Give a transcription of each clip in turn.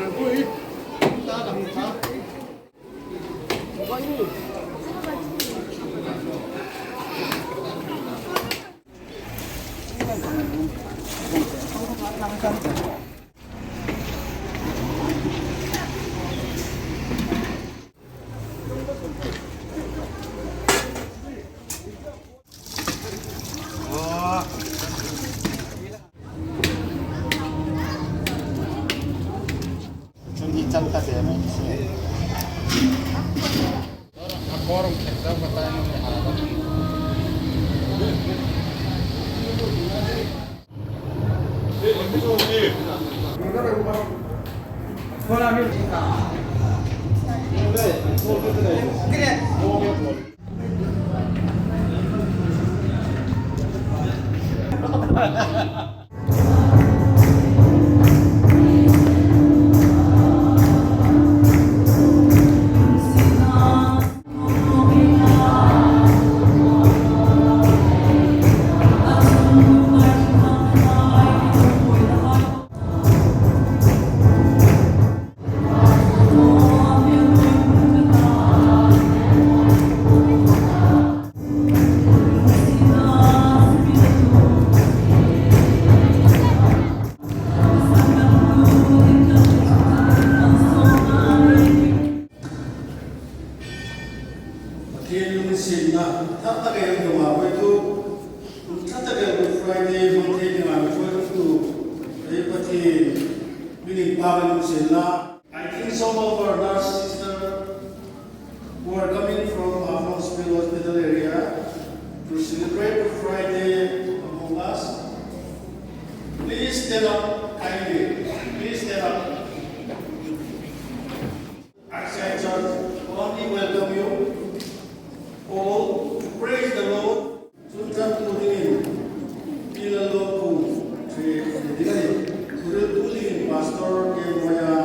ropui ta đằng xa vậy đi Ikan tadi ya, orang kita bertanya I think some of our nurse sisters who are coming from hospital area to celebrate Friday among us, please stand up kindly. Please stand up. ICI Church only welcome you all to praise the Lord. Sunjat Tudin, Ilaloku, Tudin, Pastor, and Maya.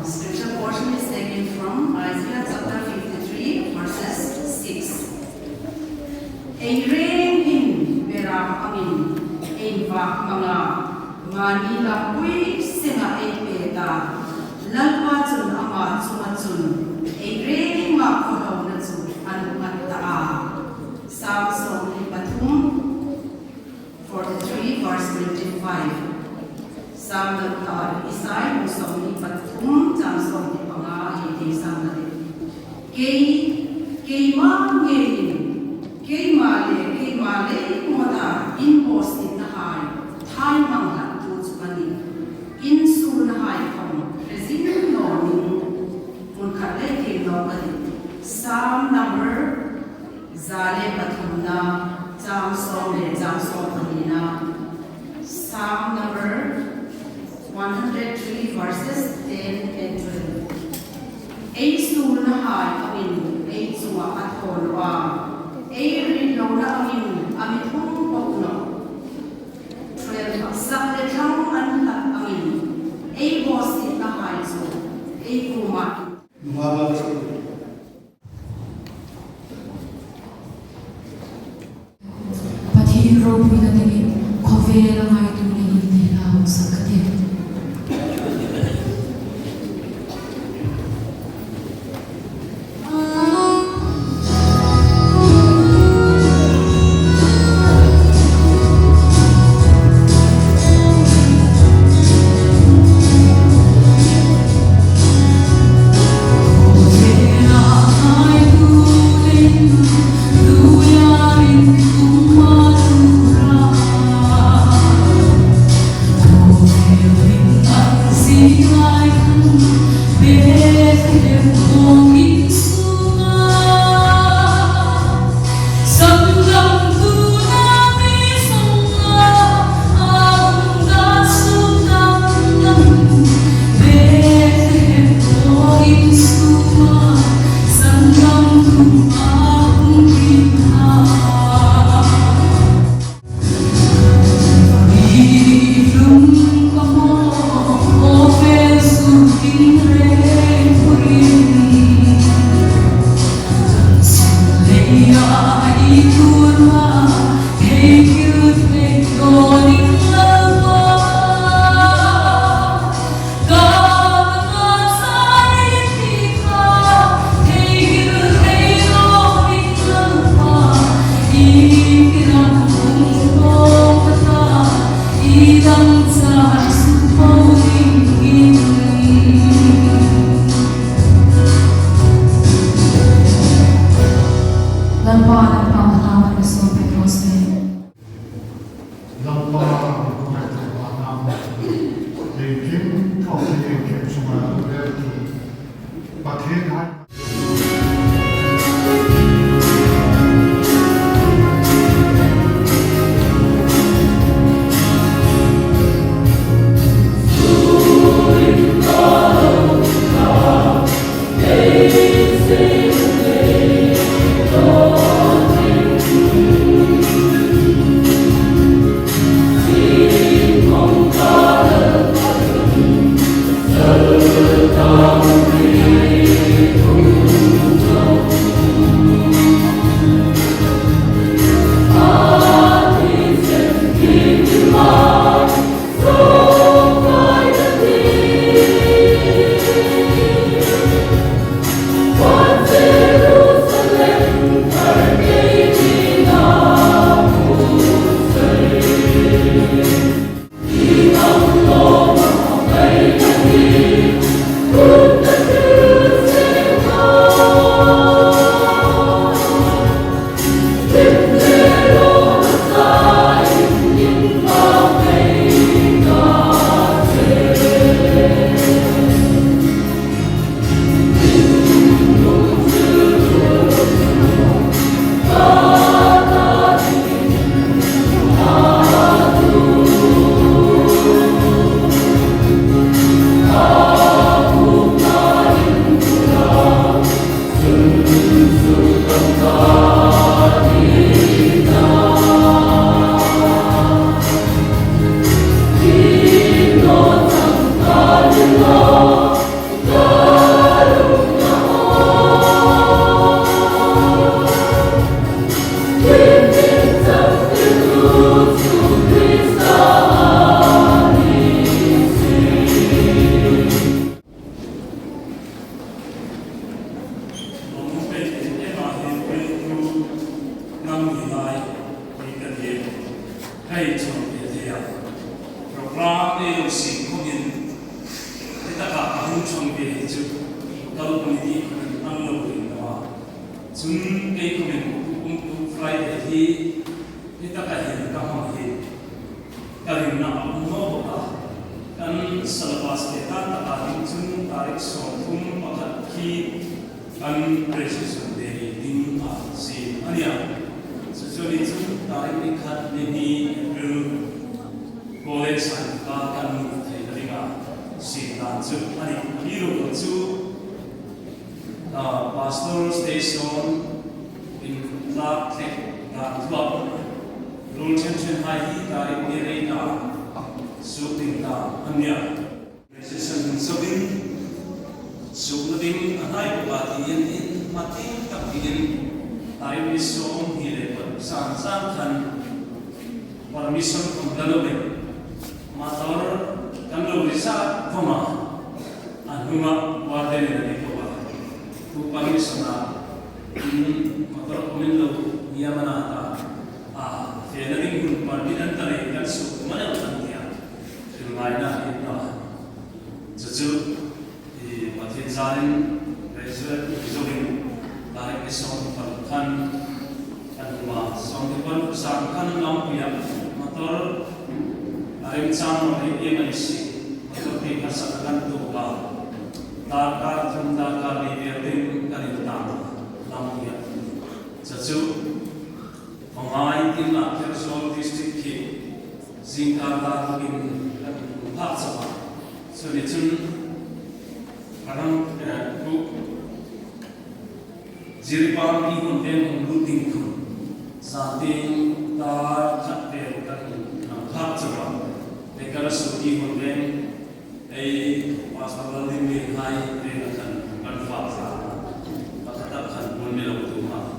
Scripture portion is taken from Isaiah chapter 53, verses 6. Ein reng in bera amin, ein vak manga, ngani lapui singa ein peta, lalpa chun ama chunga chun, ein reng ma kodong na chun anu taa. Psalm song patum 43, verse 25. Sam nagtaar isay mo sa mga patum jam sa mga panga hindi sa natin. Kay mang ngayon wa ri lo na amin amit hong pok no 12 sak le thang an ta amin boss in the high school kuma Pati ropui na tingin kovela ngai tu ni hindi lao sa katin. Pastor station in la the la thua rul chen hai hi ta ri re ta su tin ta anya precision sobin su ding anai ba ti in mating tak tin ai mi som hi le pa san san khan permission from dalobe motor kan lo risa koma anuma warde ne ko ba tu permission na motor komin lo yamana ta feeling kun perdinan tare kan su mana tan dia laina ina juju di mathin zarin result zoning tarik esong kan anuma song depan sang kan lam punya motor arim sang ri emanisi motor di kasakan tu ba takar thunda ka ni building kan itu lam punya juju Pemain tim nak Kersol district ki Zingkar in Pak Sama. So ni cun kadang ku Jiripang ni pun dem rutin ku sating tar chatte kan Pak Sama. Dekar suki pun dem pasal ni mi hai dem kan Pak Sama. Pakata kan pun melo tu ma.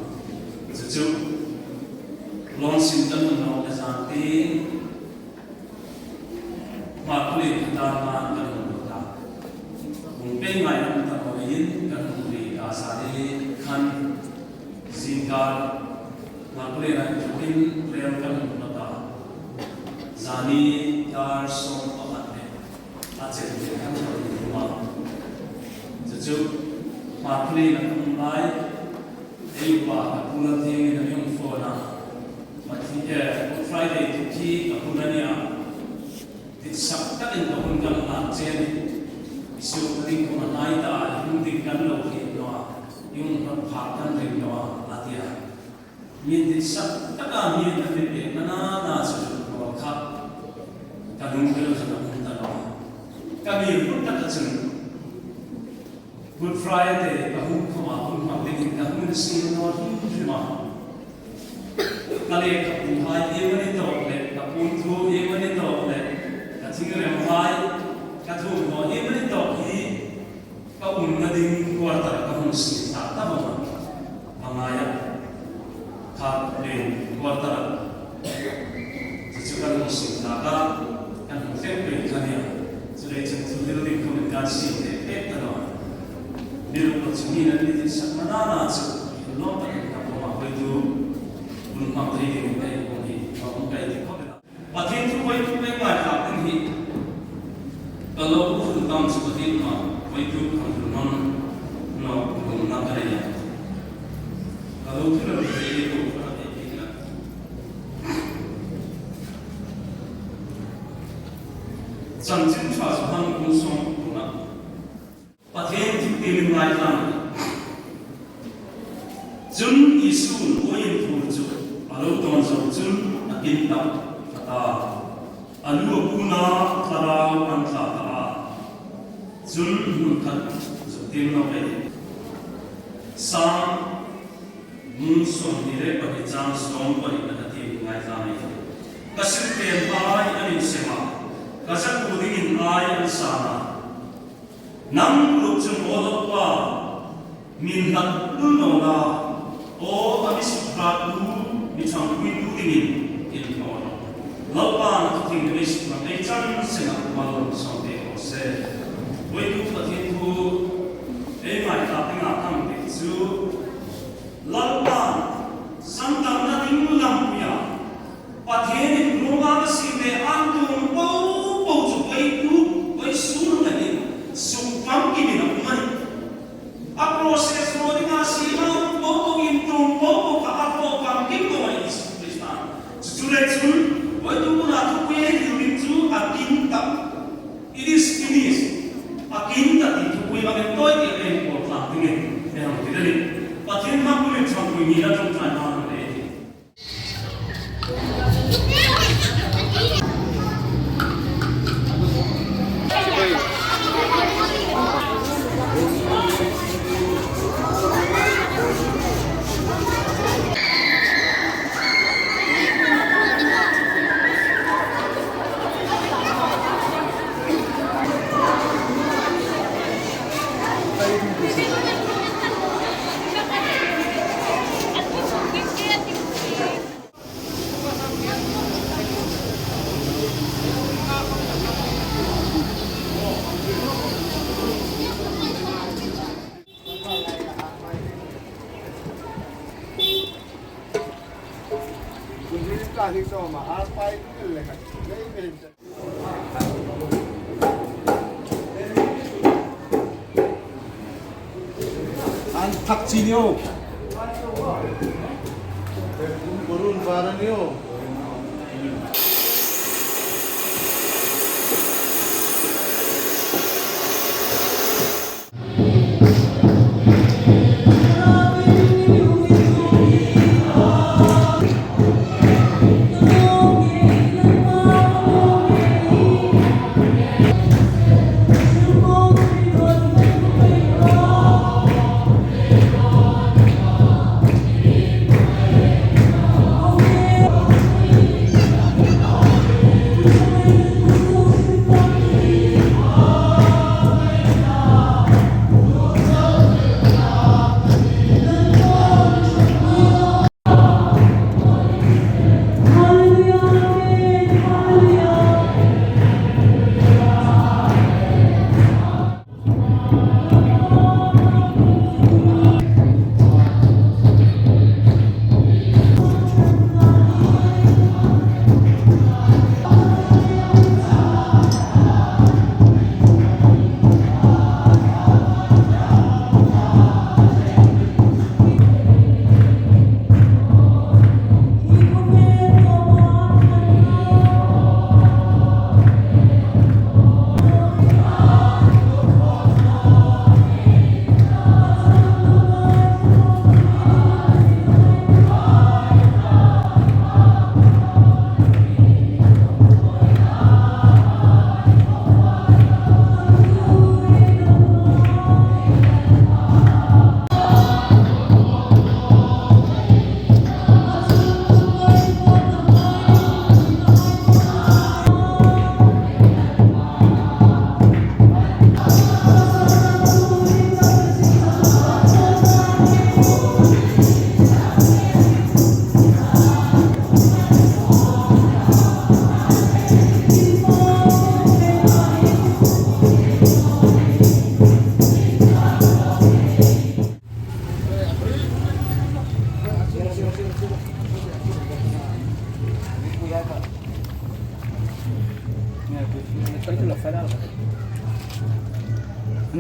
Sejuk long sintan no kasati makuli dharma kan ta mungkin mai ta moin kan muri asari kan singkar makuli ran jokin rem kan ta zani dar som pamatne achen kan ma jeju makuli kan mai ei pa pula thing na yung phone Friday to tea, aku nanya, disabkan itu pun kalau ajen, isu penting pun naik dah, pentingkan lagi doa, yung perhatian dari doa atia. Min disabkan kami nanti mana sudah doa kah, kami mungkin sudah minta doa. Kami pun tak ajen. Good Friday, kahum kemahun kami kahum sini doa cuma. Kali kapun hai emani to le kapun thu emani to le kathingre hai kathu mo emani to hi kapun nading quarter kapun si ta ta ma amaya kha le quarter chukan mo si ta ka kan se pe khania sule chen thu le ri ko kan si te pe ta no bil ko chini na ni sa mana na chu lo ta ka ko ma pe tu Unpang tadi di rumah yang kami, kamu kaya di kota. Patin tu kau itu memang ada ni. Kalau pun kamu seperti mana, kau itu kamu non nak kerja. Kalau tu lebih dari itu, ada tidak. Jangan cakap soal konsum pun. Patin tu pilih lain. Jun isu oyin purju. Alu tuan saujun akin tak kata alu guna tarau antla ta jun munkat zutim no pe sang munson dire pa jang som pa ina ti ngai ta mai kasir te ai ani sema kasar kudingin ai an sana nam lu jun olok pa min hat lu no na o abis pra Bicang kuitu dingin in kawan. Lapan ting demis makai cang sengat malam sampai ose. Kuitu patiku mai taping akam bicu. Lapan santang nating lampuya. Patien rumah sini antum bau tu kuitu suruh lagi. Sumpam kini nak mai. Proses mo di ngasih bau intum bau apa pangkim ko ay Kristan. Sulit sun, waktu pun aku punya hidup itu akin tak. It is finished. Akin tak itu punya bagian toy dia yang buat tinggal. Yang tidak ni. Pasien mampu mencari punya dalam tanah ni. 박진효 모르는 바람이요.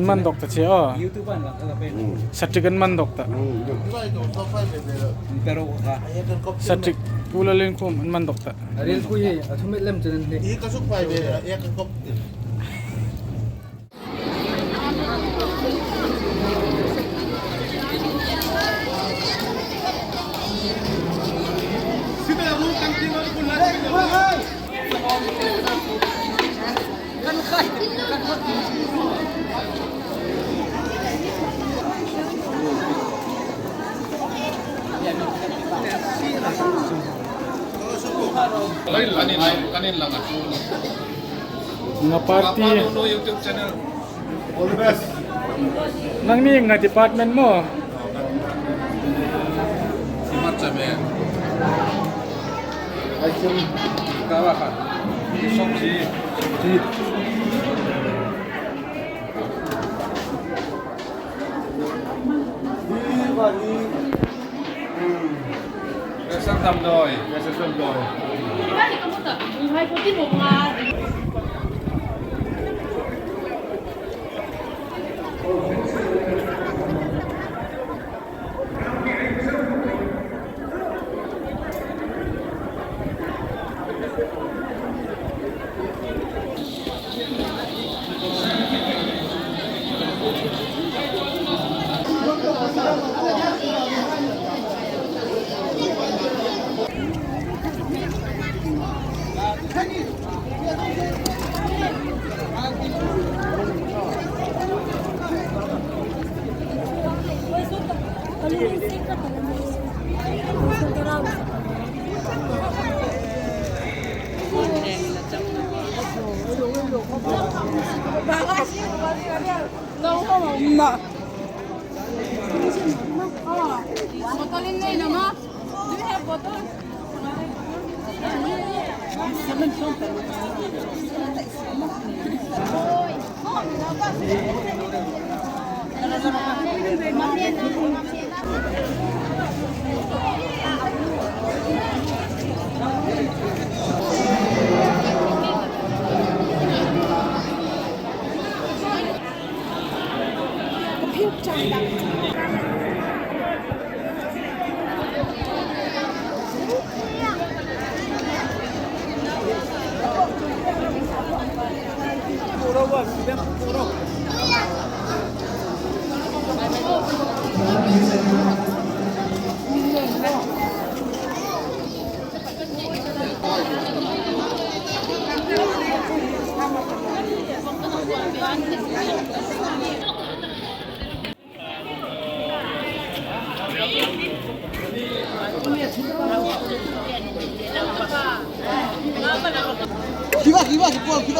mandok ta che o YouTubean lang kagabi. satrikan mandok ta Pero ka. satrik pulalin ko mandok ta Ariel ko ye, atumit lam janan de. 이 가족 봐야 돼. 약간 껍. Kanin lang ako. nga party PaPa-NuNu YouTube channel. All the best. nang ni nga department mo Si Marcame. Kawa ka. Isok si Besar Damdoy. Besar Damdoy.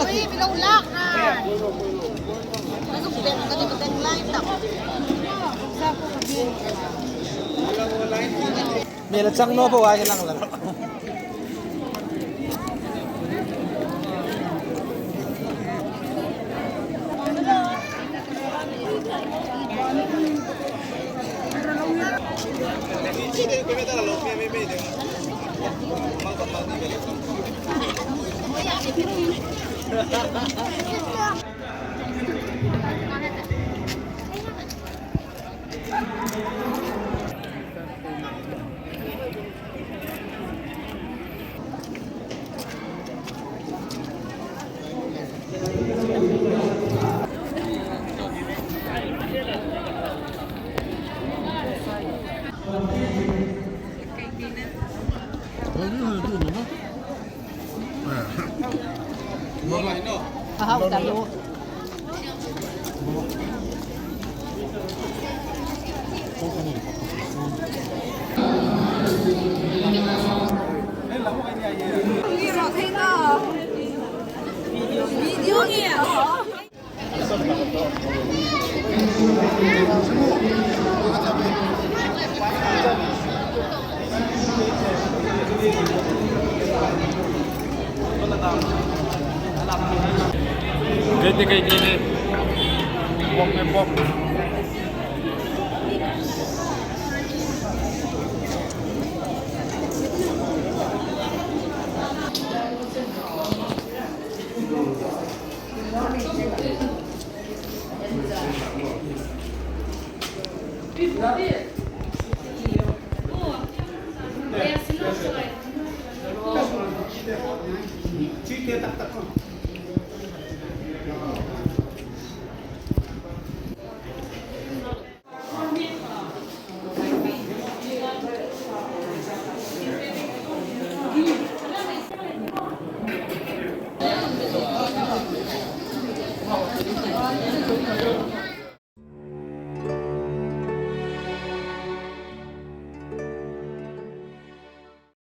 Uy, pinulak na. Masuk din ang katibutang light ako. May latsang no po, wala lang lang. Pahaw talo. Video niya. Ganti kay gini. Pop na pop. Thank you.